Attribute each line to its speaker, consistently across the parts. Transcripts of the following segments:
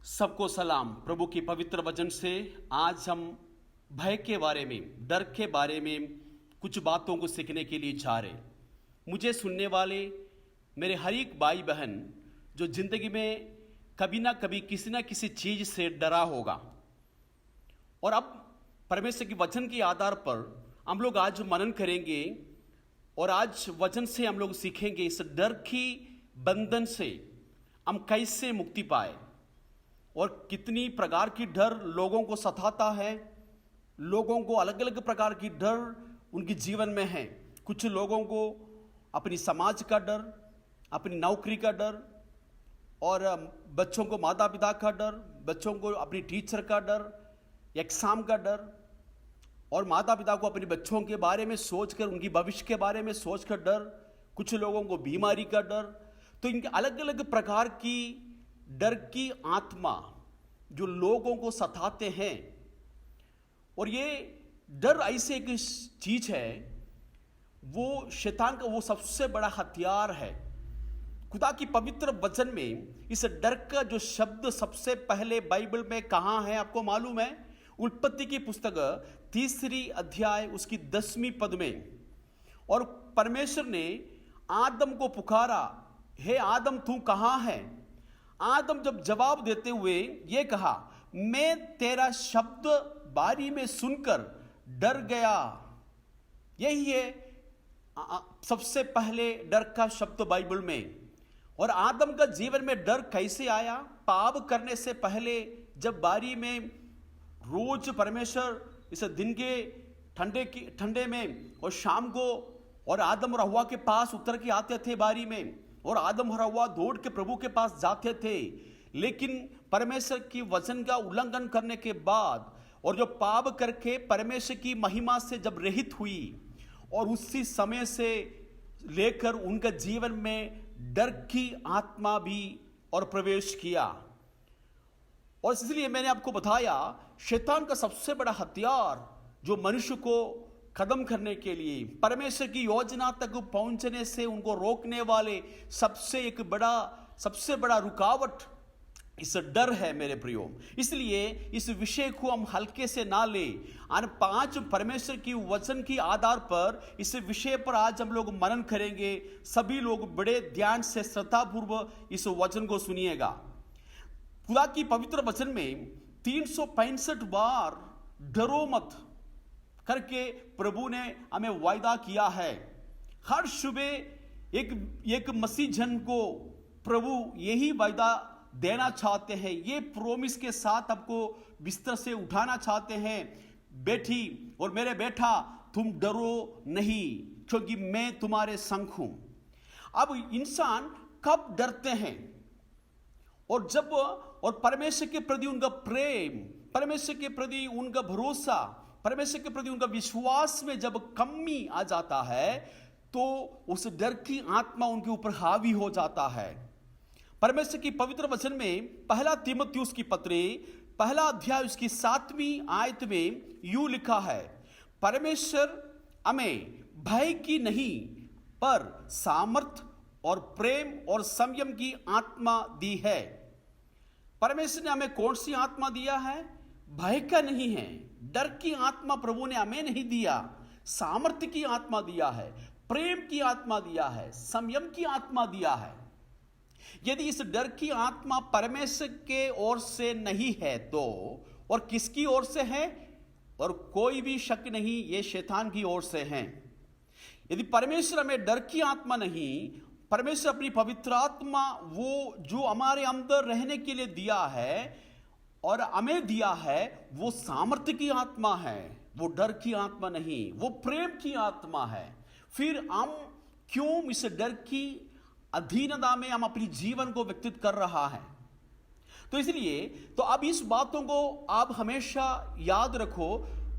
Speaker 1: सबको सलाम। प्रभु की पवित्र वचन से आज हम भय के बारे में, डर के बारे में कुछ बातों को सीखने के लिए जा रहे। मुझे सुनने वाले मेरे हर एक भाई बहन जो जिंदगी में कभी ना कभी किसी ना किसी चीज से डरा होगा, और अब परमेश्वर के वचन के आधार पर हम लोग आज मनन करेंगे और आज वचन से हम लोग सीखेंगे इस डर की बंधन से हम कैसे मुक्ति पाए और कितनी प्रकार की डर लोगों को सताता है। लोगों को अलग अलग प्रकार की डर उनके जीवन में है। कुछ लोगों को अपनी समाज का डर, अपनी नौकरी का डर, और बच्चों को माता पिता का डर, बच्चों को अपनी टीचर का डर, एग्जाम का डर, और माता पिता को अपने बच्चों के बारे में सोचकर, उनकी भविष्य के बारे में सोचकर डर। कुछ लोगों को बीमारी का डर। तो इनके अलग अलग प्रकार की डर की आत्मा जो लोगों को सताते हैं। और ये डर ऐसे एक चीज है, वो शैतान का वो सबसे बड़ा हथियार है। खुदा की पवित्र वचन में इस डर का जो शब्द सबसे पहले बाइबल में कहाँ है आपको मालूम है? उत्पत्ति की पुस्तक 3 अध्याय उसकी 10वीं पद में। और परमेश्वर ने आदम को पुकारा, हे आदम तू कहाँ है? आदम जब जवाब देते हुए ये कहा, मैं तेरा शब्द बारी में सुनकर डर गया। यही है सबसे पहले डर का शब्द बाइबल में। और आदम का जीवन में डर कैसे आया? पाप करने से पहले जब बारी में रोज परमेश्वर इस दिन के ठंडे में और शाम को और आदम और हव्वा के पास उतर के आते थे बारी में, और आदम और हव्वा दौड़ के प्रभु के पास जाते थे। लेकिन परमेश्वर की वचन का उल्लंघन करने के बाद और जो पाप करके परमेश्वर की महिमा से जब रहित हुई, और उसी समय से लेकर उनका जीवन में डर की आत्मा भी और प्रवेश किया। और इसलिए मैंने आपको बताया, शैतान का सबसे बड़ा हथियार जो मनुष्य को खत्म करने के लिए, परमेश्वर की योजना तक पहुंचने से उनको रोकने वाले सबसे बड़ा रुकावट इस डर है मेरे प्रियो। इसलिए इस विषय को हम हल्के से ना ले। 5 परमेश्वर की वचन के आधार पर इस विषय पर आज हम लोग मनन करेंगे। सभी लोग बड़े ध्यान से श्रद्धापूर्वक इस वचन को सुनिएगा। खुदा की पवित्र वचन में 365 बार डरो मत करके प्रभु ने हमें वायदा किया है। हर सुबह एक मसीह जन को प्रभु यही वायदा देना चाहते हैं। ये प्रोमिस के साथ आपको बिस्तर से उठाना चाहते हैं, बेटी और मेरे बेटा तुम डरो नहीं, क्योंकि मैं तुम्हारे संग हूं। अब इंसान कब डरते हैं? और परमेश्वर के प्रति उनका प्रेम, परमेश्वर के प्रति उनका भरोसा, परमेश्वर के प्रति उनका विश्वास में जब कमी आ जाता है, तो उस डर की आत्मा उनके ऊपर हावी हो जाता है। परमेश्वर की पवित्र वचन में 1 तीमुथियुस की पत्री 1 अध्याय उसकी 7वीं आयत में यूं लिखा है, परमेश्वर हमें भय की नहीं पर सामर्थ और प्रेम और संयम की आत्मा दी है। परमेश्वर ने हमें कौन सी आत्मा दिया है? भय का नहीं है, डर की आत्मा प्रभु ने हमें नहीं दिया। सामर्थ्य की आत्मा दिया है, प्रेम की आत्मा दिया है, संयम की आत्मा दिया है। यदि इस डर की आत्मा परमेश्वर के ओर से नहीं है तो और किसकी ओर से है? और कोई भी शक नहीं, ये शैतान की ओर से है। यदि परमेश्वर हमें डर की आत्मा नहीं, परमेश्वर अपनी पवित्र आत्मा वो जो हमारे अंदर रहने के लिए दिया है और हमें दिया है, वो सामर्थ्य की आत्मा है, वो डर की आत्मा नहीं, वो प्रेम की आत्मा है। फिर हम क्यों इस डर की अधीनता में हम अपनी जीवन को व्यतीत कर रहा है? तो इसलिए तो अब इस बातों को आप हमेशा याद रखो।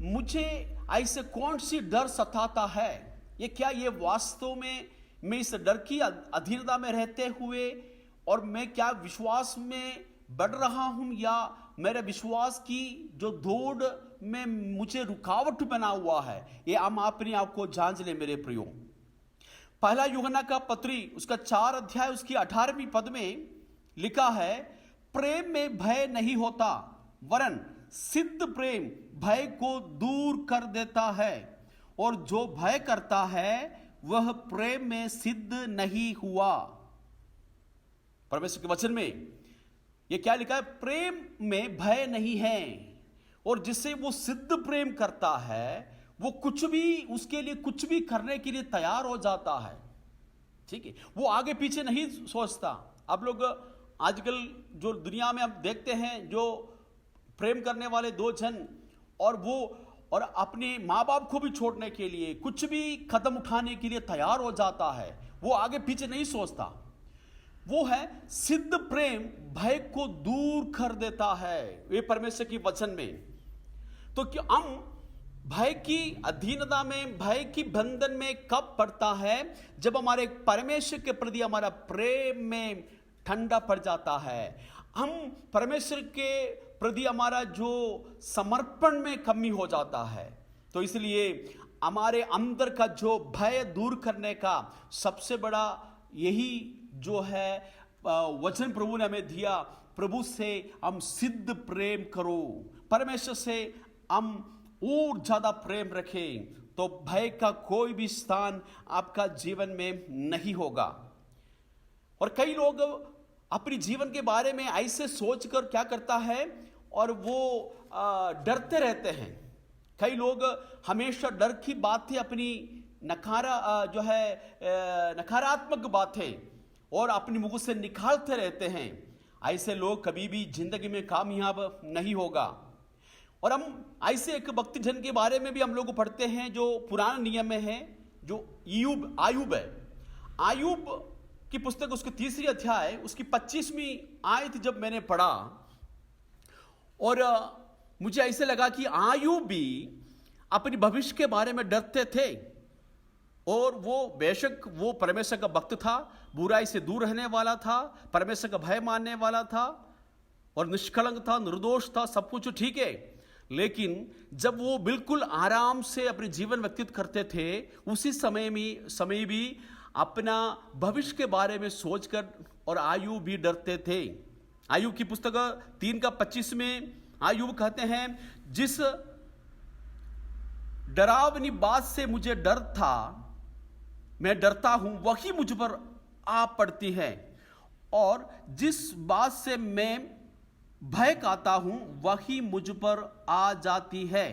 Speaker 1: मुझे ऐसे कौन सी डर सताता है? ये क्या ये वास्तव में मैं इस डर की अधीनता में रहते हुए और मैं क्या विश्वास में बढ़ रहा हूं, या मेरे विश्वास की जो दौड़ में मुझे रुकावट बना हुआ है? ये हम अपने आप को जांच ले मेरे प्रियो। 1 यूहन्ना का पत्री उसका 4 अध्याय उसकी 18वीं पद में लिखा है, प्रेम में भय नहीं होता, वरन सिद्ध प्रेम भय को दूर कर देता है, और जो भय करता है वह प्रेम में सिद्ध नहीं हुआ। परमेश्वर के वचन में यह क्या लिखा है? प्रेम में भय नहीं है, और जिससे वो सिद्ध प्रेम करता है वो कुछ भी, उसके लिए कुछ भी करने के लिए तैयार हो जाता है। ठीक है, वो आगे पीछे नहीं सोचता। आप लोग आजकल जो दुनिया में आप देखते हैं, जो प्रेम करने वाले दो जन, और अपने माँ बाप को भी छोड़ने के लिए, कुछ भी कदम उठाने के लिए तैयार हो जाता है, वो आगे पीछे नहीं सोचता। वो है सिद्ध प्रेम भय को दूर कर देता है, ये परमेश्वर की वचन में। तो क्या हम भय की अधीनता में, भय की बंधन में कब पड़ता है? जब हमारे परमेश्वर के प्रति हमारा प्रेम में ठंडा पड़ जाता है, हम परमेश्वर के प्रति हमारा जो समर्पण में कमी हो जाता है। तो इसलिए हमारे अंदर का जो भय दूर करने का सबसे बड़ा यही जो है वचन प्रभु ने हमें दिया, प्रभु से हम सिद्ध प्रेम करो, परमेश्वर से हम और ज्यादा प्रेम रखें, तो भय का कोई भी स्थान आपका जीवन में नहीं होगा। और कई लोग अपने जीवन के बारे में ऐसे सोचकर क्या करता है, और वो डरते रहते हैं। कई लोग हमेशा डर की बातें, अपनी नकारात्मक बातें और अपने मुंह से निकालते रहते हैं। ऐसे लोग कभी भी जिंदगी में कामयाब नहीं होगा। और हम ऐसे एक भक्ति जन के बारे में भी हम लोग पढ़ते हैं, जो पुराने नियम में है, जो आयूब है। आयूब की पुस्तक, उसके 3 अध्याय, उसकी 25वीं आयत जब मैंने पढ़ा, और मुझे ऐसे लगा कि आयूब भी अपने भविष्य के बारे में डरते थे। और वो बेशक वो परमेश्वर का भक्त था, बुराई से दूर रहने वाला था, परमेश्वर का भय मानने वाला था, और निष्कलंक था, निर्दोष था, सब कुछ ठीक है। लेकिन जब वो बिल्कुल आराम से अपने जीवन व्यतीत करते थे, उसी समय भी अपना भविष्य के बारे में सोचकर और आयूब भी डरते थे। आयूब की पुस्तक 3:25 में आयूब कहते हैं, जिस डरावनी बात से मुझे डर था, मैं डरता हूं, वही मुझ पर आ पड़ती है, और जिस बात से मैं भय खाता हूं वही मुझ पर आ जाती है।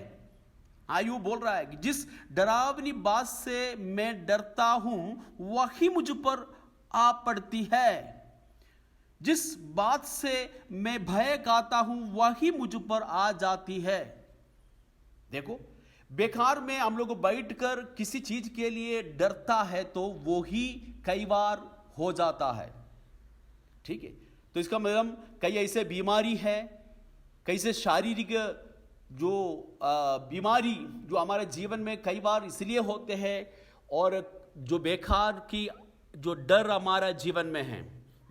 Speaker 1: आयूब बोल रहा है कि जिस डरावनी बात से मैं डरता हूं वही मुझ पर आ पड़ती है, जिस बात से मैं भय खाता हूं वही मुझ पर आ जाती है। देखो, बेकार में हम लोग बैठकर किसी चीज के लिए डरता है तो वो ही कई बार हो जाता है। ठीक है, तो इसका मतलब कई ऐसे बीमारी है, कई से शारीरिक जो बीमारी जो हमारे जीवन में कई बार इसलिए होते हैं, और जो बेकार की जो डर हमारा जीवन में है,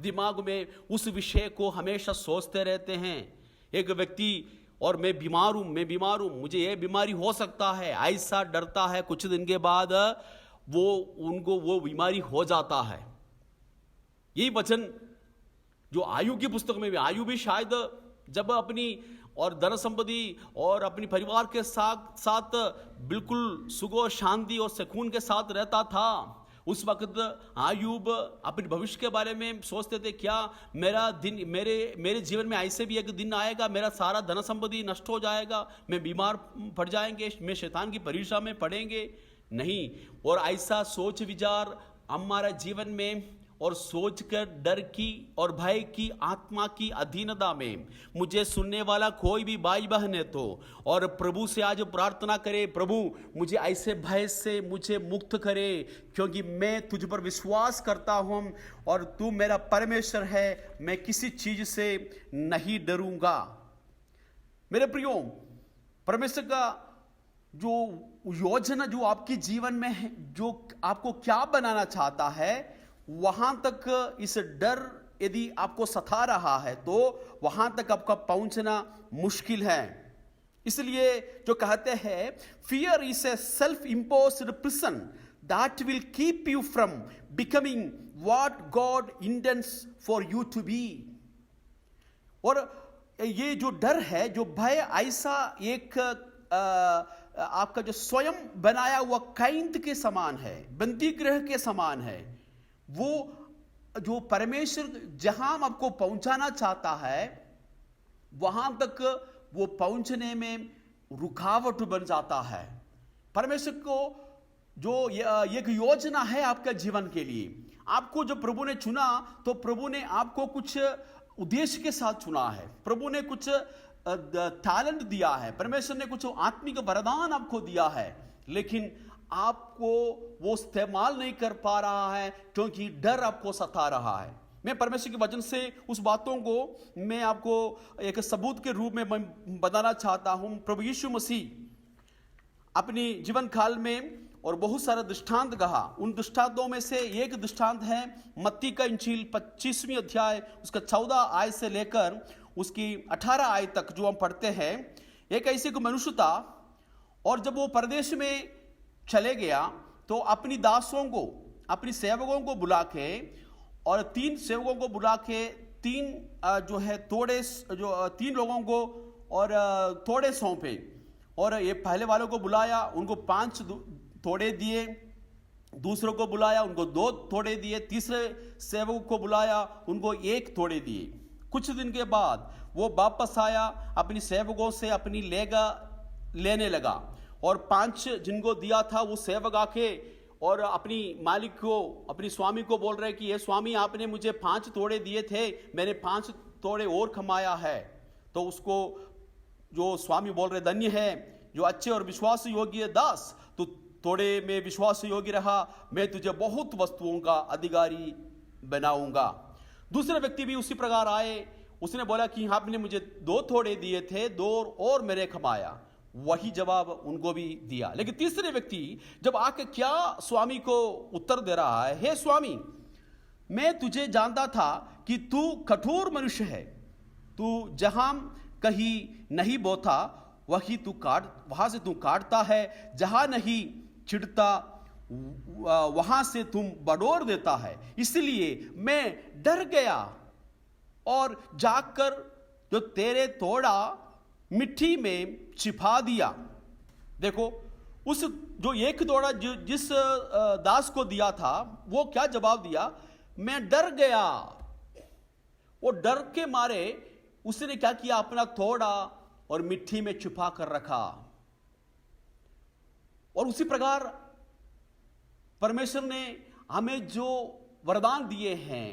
Speaker 1: दिमाग में उस विषय को हमेशा सोचते रहते हैं। एक व्यक्ति, और मैं बीमार हूं, मुझे ये बीमारी हो सकता है, ऐसा डरता है, कुछ दिन के बाद उनको वो बीमारी हो जाता है। यही वचन जो आयु की पुस्तक में भी, आयु भी शायद जब अपनी और धन संपत्ति और अपनी परिवार के साथ बिल्कुल सुख और शांति और सुकून के साथ रहता था, उस वक्त आयूब अपने भविष्य के बारे में सोचते थे, क्या मेरा दिन, मेरे जीवन में ऐसे भी एक दिन आएगा, मेरा सारा धन संपत्ति नष्ट हो जाएगा, मैं बीमार पड़ जाएंगे, मैं शैतान की परीक्षा में पड़ेंगे? नहीं। और ऐसा सोच विचार हमारा जीवन में, और सोचकर डर की और भय की आत्मा की अधीनता में मुझे सुनने वाला कोई भी भाई बहन है तो, और प्रभु से आज प्रार्थना करे, प्रभु मुझे ऐसे भय से मुझे मुक्त करे, क्योंकि मैं तुझ पर विश्वास करता हूं और तू मेरा परमेश्वर है, मैं किसी चीज से नहीं डरूंगा। मेरे प्रियो, परमेश्वर का जो योजना जो आपके जीवन में है, जो आपको क्या बनाना चाहता है, वहां तक इस डर यदि आपको सता रहा है तो वहां तक आपका पहुंचना मुश्किल है। इसलिए जो कहते हैं, fear is a self imposed prison that will keep you from becoming what God intends for you to be. और ये जो डर है, जो भय, ऐसा एक आपका जो स्वयं बनाया हुआ कैद के समान है, बंदी गृह के समान है। वो जो परमेश्वर जहां आपको पहुंचाना चाहता है, वहां तक वो पहुंचने में रुकावट बन जाता है। परमेश्वर को जो एक योजना है आपका जीवन के लिए, आपको जो प्रभु ने चुना, तो प्रभु ने आपको कुछ उद्देश्य के साथ चुना है। प्रभु ने कुछ टैलेंट दिया है, परमेश्वर ने कुछ आत्मिक वरदान आपको दिया है, लेकिन आपको वो इस्तेमाल नहीं कर पा रहा है क्योंकि डर आपको सता रहा है। मैं परमेश्वर के वचन से उस बातों को मैं आपको एक सबूत के रूप में बताना चाहता हूं। प्रभु यीशु मसीह अपनी जीवन काल में और बहुत सारे दृष्टांत कहा। उन दृष्टांतों में से एक दृष्टांत है मत्ती का इंजील 25वीं अध्याय उसका 14 आयत से लेकर उसकी 18 आयत तक जो हम पढ़ते हैं। एक ऐसे को मनुष्य था, और जब वो परदेश में चले गया तो अपनी दासों को, अपनी सेवकों को बुला के, और 3 सेवकों को बुला के 3 जो है तोड़े, जो 3 लोगों को और तोड़े सौंपे। और ये पहले वालों को बुलाया, उनको 5 थोड़े दिए, दूसरों को बुलाया, उनको 2 थोड़े दिए, तीसरे सेवक को बुलाया, उनको 1 थोड़े दिए। कुछ दिन के बाद वो वापस आया, अपनी सेवकों से अपनी लेने लगा, और 5 जिनको दिया था वो सेवक आके और अपनी मालिक को, अपनी स्वामी को बोल रहे कि ये स्वामी, आपने मुझे 5 तोड़े दिए थे, मैंने 5 तोड़े और कमाया है। तो उसको जो स्वामी बोल रहे, धन्य है जो अच्छे और विश्वास योग्य दास, तो थोड़े में विश्वास योग्य रहा, मैं तुझे बहुत वस्तुओं का अधिकारी बनाऊंगा। दूसरे व्यक्ति भी उसी प्रकार आए, उसने बोला कि आपने मुझे 2 थोड़े दिए थे, 2 और मेरे कमाया। वही जवाब उनको भी दिया। लेकिन तीसरे व्यक्ति जब आके क्या स्वामी को उत्तर दे रहा है, हे स्वामी, मैं तुझे जानता था कि तू कठोर मनुष्य है, तू जहां कहीं नहीं बोता वहां से तू काटता है, जहां नहीं छिड़ता वहां से तुम बटोर देता है। इसलिए मैं डर गया और जाकर जो तेरे तोड़ा मिट्टी में छिपा दिया। देखो, उस जो 1 तोड़ा जिस दास को दिया था, वो क्या जवाब दिया, मैं डर गया। वो डर के मारे उसने क्या किया, अपना तोड़ा और मिट्टी में छुपा कर रखा। और उसी प्रकार परमेश्वर ने हमें जो वरदान दिए हैं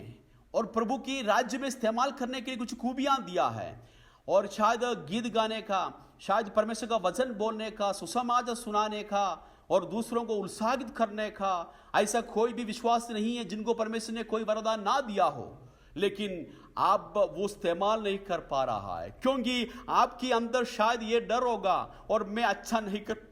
Speaker 1: और प्रभु की राज्य में इस्तेमाल करने के लिए कुछ खूबियां दिया है, और शायद गीत गाने का, शायद परमेश्वर का वचन बोलने का, सुसमाचार सुनाने का और दूसरों को उत्साहित करने का, ऐसा कोई भी विश्वास नहीं है जिनको परमेश्वर ने कोई वरदान ना दिया हो। लेकिन आप वो इस्तेमाल नहीं कर पा रहा है क्योंकि आपके अंदर शायद ये डर होगा, और मैं अच्छा नहीं कर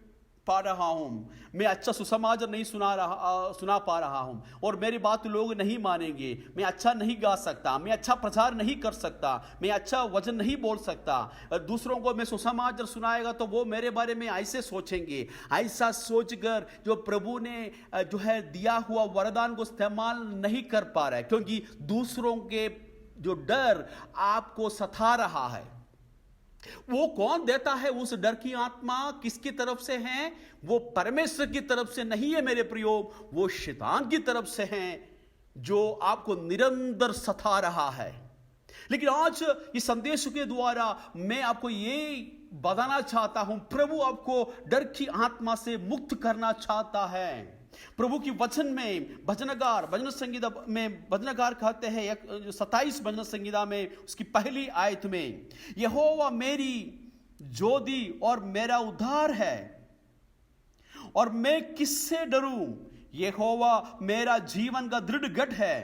Speaker 1: पा रहा हूं, मैं अच्छा सुसमाचार नहीं सुना पा रहा हूं, और मेरी बात लोग नहीं मानेंगे, मैं अच्छा नहीं गा सकता, मैं अच्छा प्रचार नहीं कर सकता, मैं अच्छा वचन नहीं बोल सकता, दूसरों को मैं सुसमाचार सुनाएगा तो वो मेरे बारे में ऐसे सोचेंगे। ऐसा सोचकर जो प्रभु ने जो है दिया हुआ वरदान को इस्तेमाल नहीं कर पा रहा है, क्योंकि दूसरों के जो डर आपको सता रहा है। वो कौन देता है उस डर की आत्मा, किसकी तरफ से है? वो परमेश्वर की तरफ से नहीं है मेरे प्रियो, वो शैतान की तरफ से है जो आपको निरंतर सता रहा है। लेकिन आज इस संदेश के द्वारा मैं आपको ये बताना चाहता हूं, प्रभु आपको डर की आत्मा से मुक्त करना चाहता है। प्रभु की वचन में भजन संगीता में भजनकार कहते हैं 27 भजन संगीता में उसकी पहली आयत में, यहोवा मेरी ज्योति और मेरा उद्धार है, और मैं किससे डरूं? यहोवा मेरा जीवन का दृढ़ गढ़ है,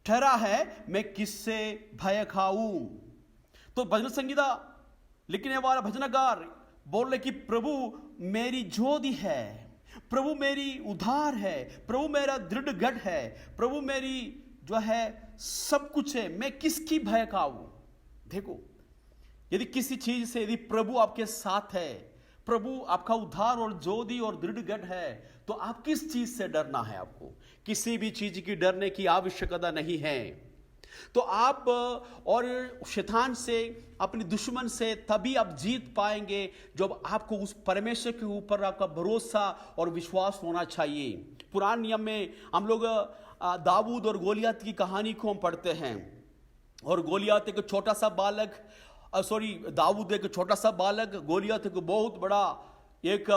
Speaker 1: ठहरा है मैं किससे भय खाऊं। तो भजन संगीता लिखने वाला भजनकार बोल रहे कि प्रभु मेरी ज्योति है, प्रभु मेरी उद्धार है, प्रभु मेरा दृढ़ गढ़ है, प्रभु मेरी जो है सब कुछ है, मैं किसकी भय खाऊं। देखो, यदि किसी चीज से, यदि प्रभु आपके साथ है, प्रभु आपका उद्धार और ज्योति और दृढ़ गढ़ है, तो आप किस चीज से डरना है? आपको किसी भी चीज की डरने की आवश्यकता नहीं है। तो आप और शैतान से, अपने दुश्मन से तभी आप जीत पाएंगे जब आपको उस परमेश्वर के ऊपर आपका भरोसा और विश्वास होना चाहिए। पुराने नियम में हम लोग दाऊद और गोलियत की कहानी को हम पढ़ते हैं। और गोलियत एक छोटा सा बालक, दाऊद एक छोटा सा बालक, गोलियत एक बहुत बड़ा एक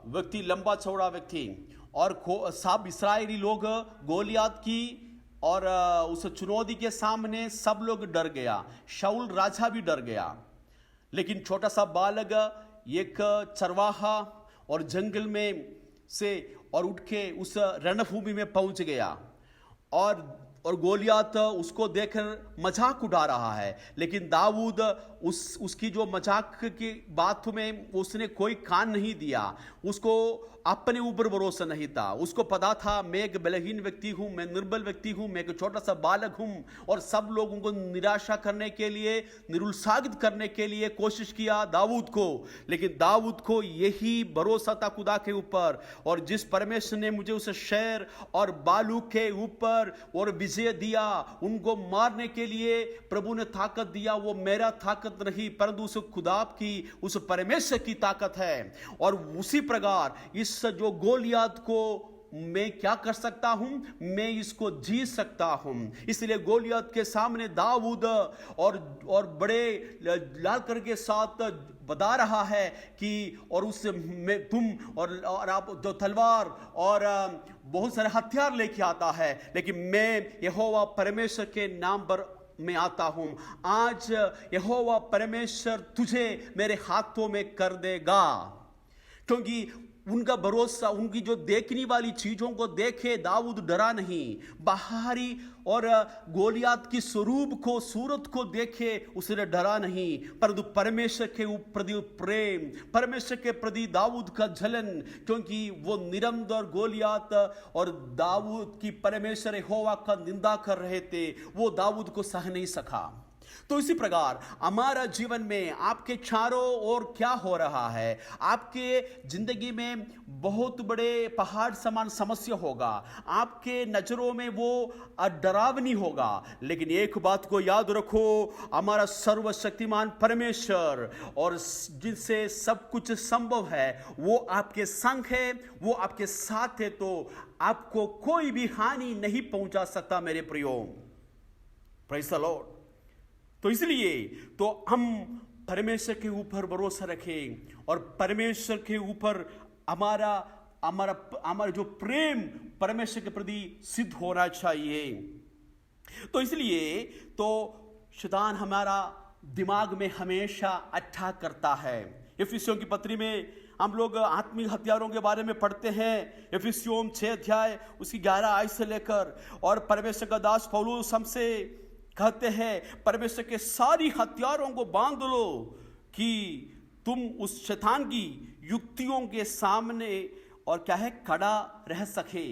Speaker 1: व्यक्ति, लंबा चौड़ा व्यक्ति। और सब इस्राएली लोग गोलियत की और उस चुनौती के सामने सब लोग डर गया, शाऊल राजा भी डर गया। लेकिन छोटा सा बालक एक चरवाहा और जंगल में से और उठ के उस रणभूमि में पहुंच गया और गोलियत उसको देखकर मजाक उड़ा रहा है। लेकिन दाऊद उसकी जो मजाक की बात में उसने कोई कान नहीं दिया। उसको अपने ऊपर भरोसा नहीं था। उसको पता था मैं एक बलहीन व्यक्ति हूं, मैं निर्बल व्यक्ति हूं, मैं एक छोटा सा बालक हूं। और सब लोगों को निराशा करने के लिए, निरुत्साहित करने के लिए कोशिश किया दाऊद को। लेकिन दाऊद को यही भरोसा था खुदा के ऊपर, और जिस परमेश्वर ने मुझे उस शहर और बालू के ऊपर और विजय दिया, उनको मारने के लिए प्रभु ने ताकत दिया, वो मेरा ताकत नहीं परंतु उस खुदा की, उस परमेश्वर की ताकत है। और उसी प्रकार इस जो गोलियत को मैं क्या कर सकता हूं, मैं इसको जीत सकता हूं। इसलिए गोलियत के सामने दाऊद और बड़े लालकर के साथ बता रहा है कि और उस में तुम और आप जो तलवार और बहुत सारे हथियार लेके आता है, लेकिन मैं यहोवा परमेश्वर के नाम पर मैं आता हूं। आज यहोवा परमेश्वर तुझे मेरे हाथों में कर देगा। क्योंकि उनका भरोसा, उनकी जो देखने वाली चीजों को देखे दाऊद डरा नहीं। बाहरी और गोलियत की स्वरूप को, सूरत को देखे उसने डरा नहीं, परंतु परमेश्वर के प्रति प्रेम, परमेश्वर के प्रति दाऊद का जलन, क्योंकि वो निरंतर गोलियत और दाऊद की परमेश्वर यहोवा का निंदा कर रहे थे, वो दाऊद को सह नहीं सका। तो इसी प्रकार हमारा जीवन में आपके चारों ओर क्या हो रहा है? आपके जिंदगी में बहुत बड़े पहाड़ समान समस्या होगा, आपके नजरों में वो डरावनी होगा। लेकिन एक बात को याद रखो, हमारा सर्वशक्तिमान परमेश्वर और जिनसे सब कुछ संभव है, वो आपके संग है, वो आपके साथ है। तो आपको कोई भी हानि नहीं पहुंचा सकता मेरे प्रियो। Praise the Lord. तो इसलिए तो हम परमेश्वर के ऊपर भरोसा रखें और परमेश्वर के ऊपर हमारा जो प्रेम परमेश्वर के प्रति सिद्ध होना चाहिए। तो इसलिए तो शैतान हमारा दिमाग में हमेशा अटैक करता है। इफिसियों की पत्री में हम लोग आत्मिक हथियारों के बारे में पढ़ते हैं। इफिसियों 6 अध्याय उसकी 11 आयत से लेकर, और परमेश्वर का दास पौलुस हमसे कहते हैं परमेश्वर के सारी हथियारों को बांध लो कि तुम उस शैतान की युक्तियों के सामने और क्या है, खड़ा रह सके।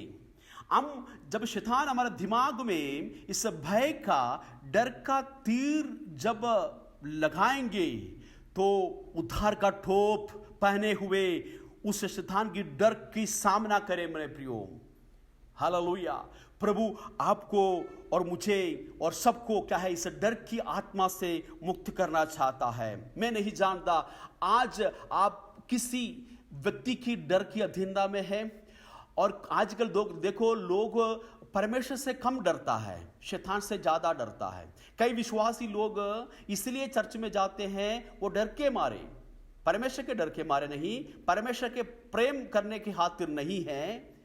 Speaker 1: हम जब शैतान हमारे दिमाग में इस भय का, डर का तीर जब लगाएंगे, तो उद्धार का टोप पहने हुए उस शैतान की डर की सामना करें मेरे प्रियो। हालेलुया। प्रभु आपको और मुझे और सबको क्या है, इस डर की आत्मा से मुक्त करना चाहता है। मैं नहीं जानता आज आप किसी व्यक्ति की डर की अधीनता में है। और आजकल देखो, लोग परमेश्वर से कम डरता है, शैतान से ज्यादा डरता है। कई विश्वासी लोग इसलिए चर्च में जाते हैं, वो डर के मारे, परमेश्वर के डर के मारे नहीं, परमेश्वर के प्रेम करने की खातिर नहीं है।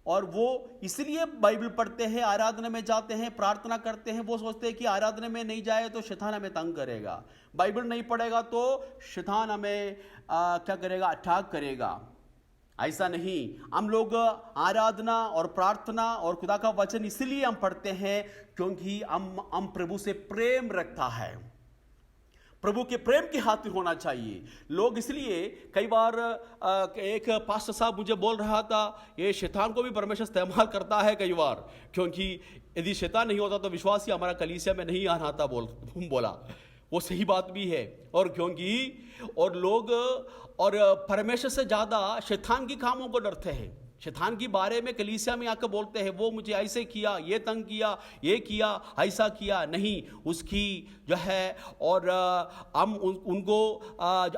Speaker 1: और वो इसलिए बाइबल पढ़ते हैं, आराधना में जाते हैं, प्रार्थना करते हैं। वो सोचते हैं कि आराधना में नहीं जाए तो शैतान हमें तंग करेगा, बाइबल नहीं पढ़ेगा तो शैतान हमें क्या करेगा, अटैक करेगा। ऐसा नहीं। हम लोग आराधना और प्रार्थना और खुदा का वचन इसलिए हम पढ़ते हैं क्योंकि हम प्रभु से प्रेम रखता है, प्रभु के प्रेम की खातिर होना चाहिए। लोग इसलिए कई बार एक पास्टर साहब मुझे बोल रहा था, ये शैतान को भी परमेश्वर इस्तेमाल करता है कई बार, क्योंकि यदि शैतान नहीं होता तो विश्वासी हमारा कलीसिया में नहीं आना था। बोला वो सही बात भी है। और क्योंकि और लोग और परमेश्वर से ज्यादा शैतान के कामों को डरते हैं। शैतान के बारे में कलीसिया में आकर बोलते हैं वो मुझे ऐसे किया, ये तंग किया, ये किया, ऐसा किया। नहीं, उसकी जो है और हम उनको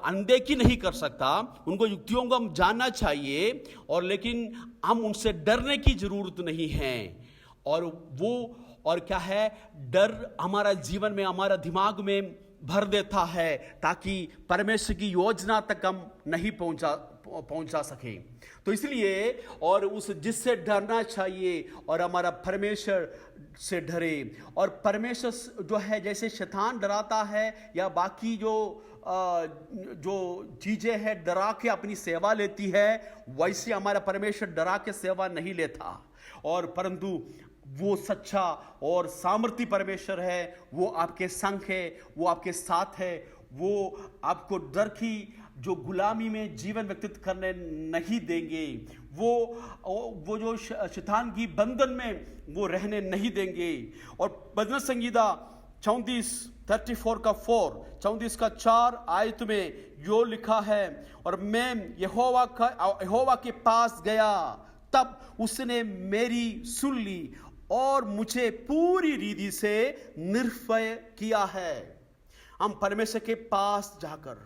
Speaker 1: अनदेखी नहीं कर सकता, उनको युक्तियों को हम जानना चाहिए, और लेकिन हम उनसे डरने की जरूरत नहीं है। और वो और क्या है, डर हमारा जीवन में, हमारा दिमाग में भर देता है ताकि परमेश्वर की योजना तक हम नहीं पहुंचा सके। तो इसलिए और उस जिससे डरना चाहिए और हमारा परमेश्वर से डरे। और परमेश्वर जो है, जैसे शैतान डराता है या बाकी जो चीजें हैं डरा के अपनी सेवा लेती है, वैसे हमारा परमेश्वर डरा के सेवा नहीं लेता, और परंतु वो सच्चा और सामर्थी परमेश्वर है। वो आपके संग है, वो आपके साथ है, वो आपको डर की जो गुलामी में जीवन व्यतीत करने नहीं देंगे, वो जो शैतान की बंधन में वो रहने नहीं देंगे। और भजन संगीता 34 का 4 आयत में जो लिखा है, और मैं यहोवा के पास गया, तब उसने मेरी सुन ली और मुझे पूरी रीति से निर्भय किया है। हम परमेश्वर के पास जाकर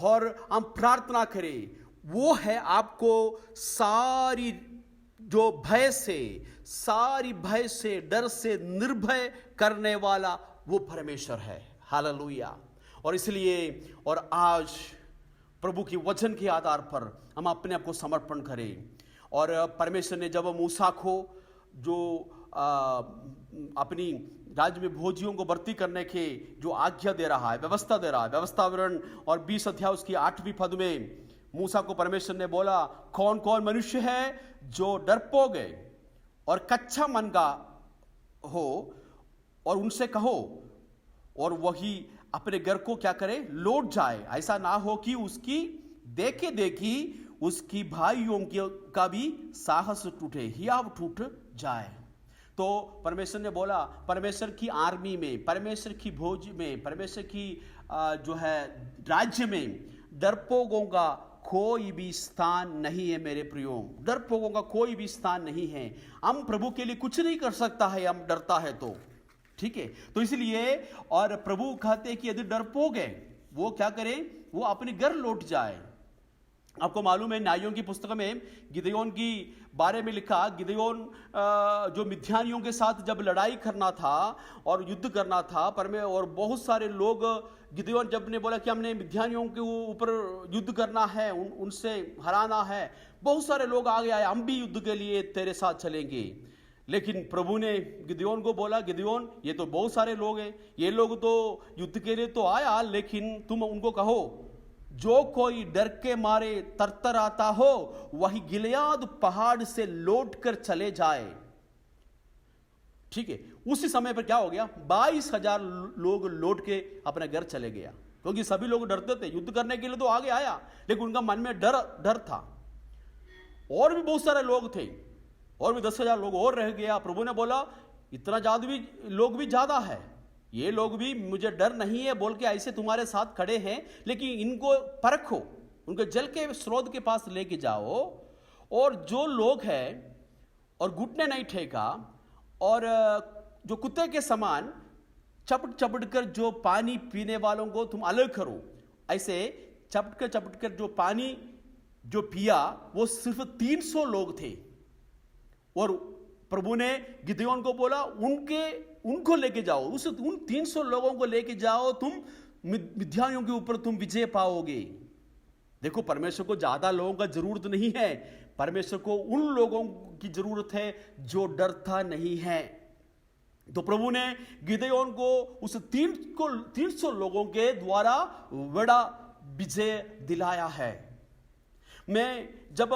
Speaker 1: और हम प्रार्थना करें, वो है आपको सारी भय से डर से निर्भय करने वाला वो परमेश्वर है। हालेलुया। और इसलिए और आज प्रभु की वचन के आधार पर हम अपने आप को समर्पण करें। और परमेश्वर ने जब मूसा को जो अपनी राज्य में भोजियों को भर्ती करने के जो आज्ञा दे रहा है, व्यवस्था दे रहा है, व्यवस्था विवरण और 20 अध्याय उसकी 8वीं पद में मूसा को परमेश्वर ने बोला, कौन कौन मनुष्य है जो डरपोक है और कच्चा मन का हो, और उनसे कहो और वही अपने घर को क्या करे, लौट जाए। ऐसा ना हो कि उसकी देखी उसकी भाइयों का भी साहस टूटे, हियाव टूट जाए। तो परमेश्वर ने बोला, परमेश्वर की आर्मी में, परमेश्वर की भोज में, परमेश्वर की जो है राज्य में डरपोकों का कोई भी स्थान नहीं है। मेरे प्रियो, डरपोकों का कोई भी स्थान नहीं है। हम प्रभु के लिए कुछ नहीं कर सकता है, हम डरता है तो ठीक है। तो इसलिए और प्रभु कहते हैं कि यदि डरपोक है वो क्या करे, वो अपने घर लौट जाए। आपको मालूम है न्यायों की पुस्तक में गिदयोन की बारे में लिखा, गिदयोन जो मिद्यानियों के साथ जब लड़ाई करना था और युद्ध करना था और बहुत सारे लोग, गिदयोन जब ने बोला कि हमने मिद्यानियों के ऊपर युद्ध करना है, उनसे हराना है, बहुत सारे लोग आगे आए, हम भी युद्ध के लिए तेरे साथ चलेंगे। लेकिन प्रभु ने गिदयोन को बोला, गिदयोन ये तो बहुत सारे लोग हैं, ये लोग तो युद्ध के लिए तो आया, लेकिन तुम उनको कहो जो कोई डर के मारे तरतर आता हो वही गिलियाद पहाड़ से लौट कर चले जाए। ठीक है। उसी समय पर क्या हो गया, 22,000 लोग लौट के अपने घर चले गया, क्योंकि सभी लोग डरते थे। युद्ध करने के लिए तो आगे आया, लेकिन उनका मन में डर था। और भी बहुत सारे लोग थे, और भी 10,000 लोग और रह गया। प्रभु ने बोला इतना ज्यादा भी लोग भी ज्यादा है, ये लोग भी मुझे डर नहीं है बोल के ऐसे तुम्हारे साथ खड़े हैं, लेकिन इनको परखो, उनके जल के स्रोत के पास लेके जाओ, और जो लोग हैं और घुटने नहीं ठेका और जो कुत्ते के समान चपट कर जो पानी पीने वालों को तुम अलग करो। ऐसे चपट कर जो पानी जो पिया वो सिर्फ 300 लोग थे। और प्रभु ने गिदयोन को बोला उनको लेके जाओ, उन 300 लोगों को लेके जाओ, तुम मिद्यानियों के ऊपर तुम विजय पाओगे। देखो, परमेश्वर को ज्यादा लोगों का जरूरत नहीं है, परमेश्वर को उन लोगों की जरूरत है जो डरता नहीं है। तो प्रभु ने गिदयोन को उस 300 लोगों के द्वारा बड़ा विजय दिलाया है। मैं जब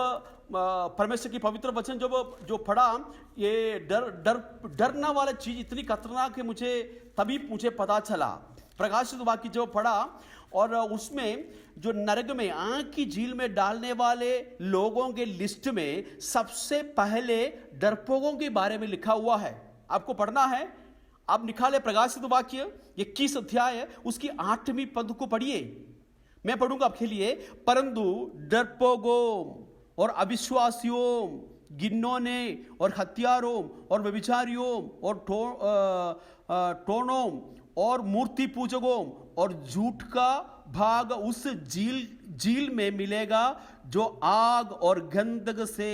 Speaker 1: परमेश्वर की पवित्र वचन जो पढ़ा, ये डरना वाला चीज इतनी खतरनाक है, मुझे पता चला। प्रकाशित वाक्य जो पढ़ा और उसमें जो नरक में आग की झील में डालने वाले लोगों के लिस्ट में सबसे पहले डरपोकों के बारे में लिखा हुआ है। आपको पढ़ना है, आप निकाले प्रकाशित वाक्य 21 अध्याय है, उसकी 8वीं पद को पढ़िए। मैं पढ़ूंगा आपके लिए। परंतु डरपोकों और अविश्वासियों, गिन्नों और हत्यारों और व्यभिचारियों और टोनों और मूर्ति पूजकों और झूठ का भाग उस झील में मिलेगा जो आग और गंधक से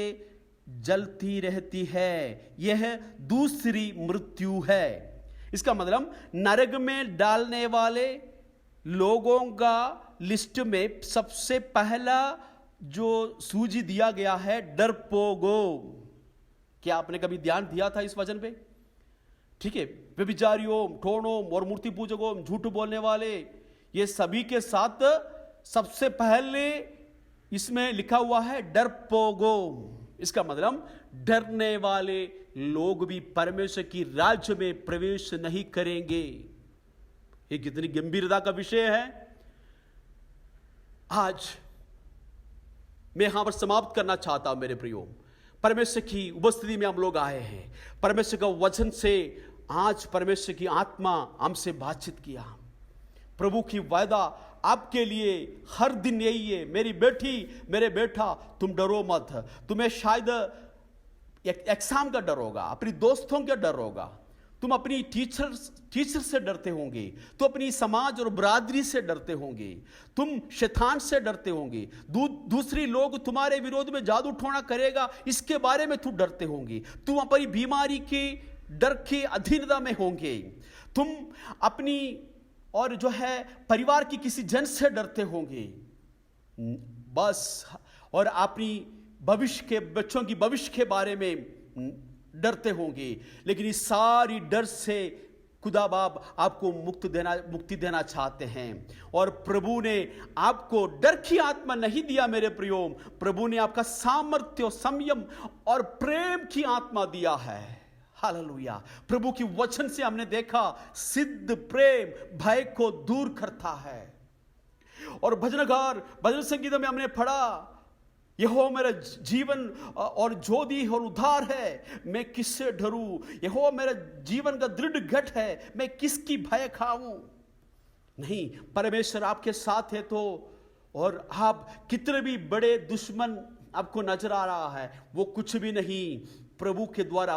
Speaker 1: जलती रहती है। यह दूसरी मृत्यु है। इसका मतलब नरक में डालने वाले लोगों का लिस्ट में सबसे पहला जो सूची दिया गया है, डरपोगो। क्या आपने कभी ध्यान दिया था इस वचन पे? ठीक है, व्यभिचारियों, ठोड़ों और मूर्ति पूजकों, झूठ बोलने वाले, ये सभी के साथ सबसे पहले इसमें लिखा हुआ है डरपोगो। इसका मतलब डरने वाले लोग भी परमेश्वर की राज्य में प्रवेश नहीं करेंगे। ये कितनी गंभीरता का विषय है। आज मैं यहां पर समाप्त करना चाहता हूं मेरे प्रियो। परमेश्वर की उपस्थिति में हम लोग आए हैं। परमेश्वर का वचन से आज परमेश्वर की आत्मा हमसे बातचीत किया। प्रभु की वायदा आपके लिए हर दिन यही है, मेरी बेटी, मेरे बेटा, तुम डरो मत। तुम्हें शायद एग्जाम का डर होगा, अपनी दोस्तों का डर होगा, तुम अपनी टीचर से डरते होंगे, तुम अपनी समाज और बरादरी से डरते होंगे, तुम शैतान से डरते होंगे, दूसरी लोग तुम्हारे विरोध में जादू टोना करेगा इसके बारे में तुम डरते होंगे, तुम अपनी बीमारी के डर के अधीनता में होंगे, तुम अपनी और जो है परिवार की किसी जन से डरते होंगे बस, और अपनी भविष्य के बच्चों की भविष्य के बारे में डरते होंगे। लेकिन इस सारी डर से खुदा बाप आपको मुक्ति देना चाहते हैं। और प्रभु ने आपको डर की आत्मा नहीं दिया मेरे प्रियो, प्रभु ने आपका सामर्थ्य, संयम और प्रेम की आत्मा दिया है। हालेलुया। प्रभु की वचन से हमने देखा सिद्ध प्रेम भय को दूर करता है। और भजन संगीत में हमने पढ़ा, यहोवा मेरा जीवन और ज्योति और उद्धार है, मैं किससे डरूं। यहोवा मेरा जीवन का दृढ़ गढ़ है, मैं किसकी भय खाऊं। नहीं, परमेश्वर आपके साथ है तो, और आप कितने भी बड़े दुश्मन आपको नजर आ रहा है, वो कुछ भी नहीं प्रभु के द्वारा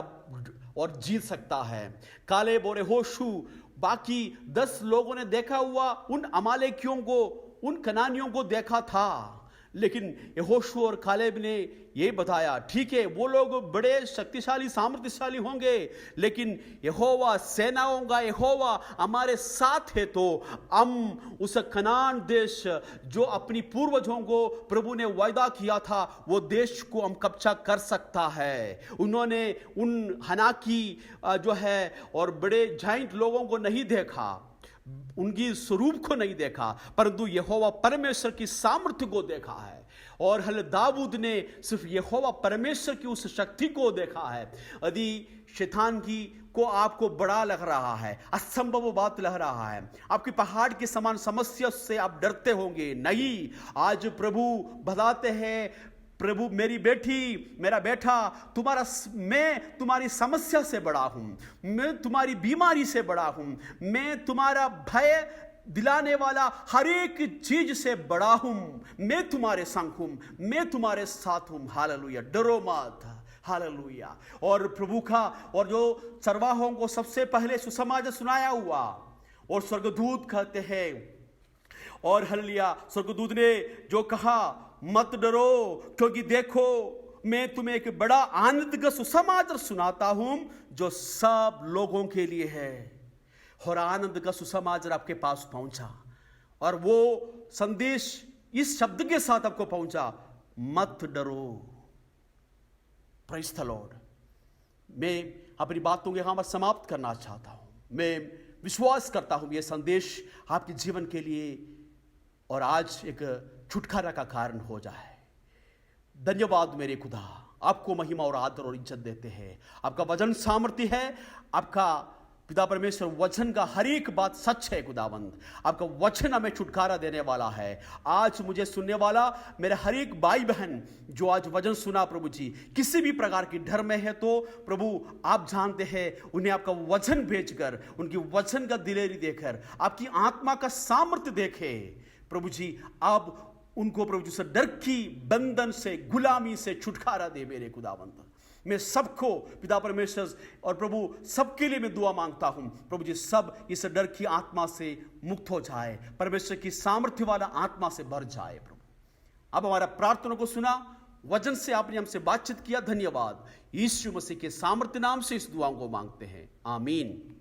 Speaker 1: और जीत सकता है। कालेब और यहोशू, बाकी 10 लोगों ने देखा हुआ उन अमालेकियों को, उन कनानियों को देखा था, लेकिन यहोशू और कालेब ने ये बताया, ठीक है वो लोग बड़े शक्तिशाली सामर्थ्यशाली होंगे, लेकिन यहोवा सेनाओं का यहोवा हमारे साथ है तो हम उस कनान देश जो अपनी पूर्वजों को प्रभु ने वायदा किया था, वो देश को हम कब्जा कर सकता है। उन्होंने उन हनाकी जो है और बड़े जाइंट लोगों को नहीं देखा, उनकी स्वरूप को नहीं देखा, परंतु यहोवा परमेश्वर की सामर्थ्य को देखा है। और दाऊद ने सिर्फ यहोवा परमेश्वर की उस शक्ति को देखा है। यदि शैतान की को आपको बड़ा लग रहा है, असंभव बात लग रहा है, आपकी पहाड़ के समान समस्या से आप डरते होंगे, नहीं, आज प्रभु बताते हैं, प्रभु मेरी बेटी, मेरा बेटा, मैं तुम्हारी समस्या से बड़ा हूं, मैं तुम्हारी बीमारी से बड़ा हूं, मैं तुम्हारा भय दिलाने वाला हर एक चीज से बड़ा हूं, मैं तुम्हारे संग हूं, मैं तुम्हारे साथ हूं। हालेलुया। डरो मत। हालेलुया। और प्रभु का और जो चरवाहों को सबसे पहले सुसमाचार सुनाया हुआ, और स्वर्गदूत कहते हैं, और हालेलुया, स्वर्गदूत ने जो कहा, मत डरो, क्योंकि देखो मैं तुम्हें एक बड़ा आनंद का सुसमाचार सुनाता हूं जो सब लोगों के लिए है। और आनंद का सुसमाचार आपके पास पहुंचा, और वो संदेश इस शब्द के साथ आपको पहुंचा, मत डरो। Praise the Lord. मैं अपनी बातों के यहां पर समाप्त करना चाहता हूं। मैं विश्वास करता हूं ये संदेश आपके जीवन के लिए और आज एक छुटकारा का कारण हो जाए। धन्यवाद मेरे खुदा, आपको महिमा और आदर और इज्जत देते हैं। आपका वचन सामर्थ्य है, आपका पिता परमेश्वर वचन का हर एक बात सच है खुदावंद। आपका वचन हमें छुटकारा देने वाला है। आज मुझे सुनने वाला मेरे हर एक भाई बहन जो आज वचन सुना प्रभु जी, किसी भी प्रकार की डर में है तो प्रभु आप जानते हैं, उन्हें आपका वचन भेजकर, उनकी वचन का दिलेरी देकर, आपकी आत्मा का सामर्थ्य देखे प्रभु जी, आप उनको प्रभु जी से डर की बंधन से, गुलामी से छुटकारा दे मेरे खुदावंत। मैं सबको पिता परमेश्वर और प्रभु सबके लिए मैं दुआ मांगता हूं, प्रभु जी सब इस डर की आत्मा से मुक्त हो जाए, परमेश्वर की सामर्थ्य वाला आत्मा से भर जाए प्रभु। अब हमारा प्रार्थना को सुना, वचन से आपने हमसे बातचीत किया, धन्यवाद। यीशु मसीह के सामर्थ्य नाम से इस दुआओं को मांगते हैं, आमीन।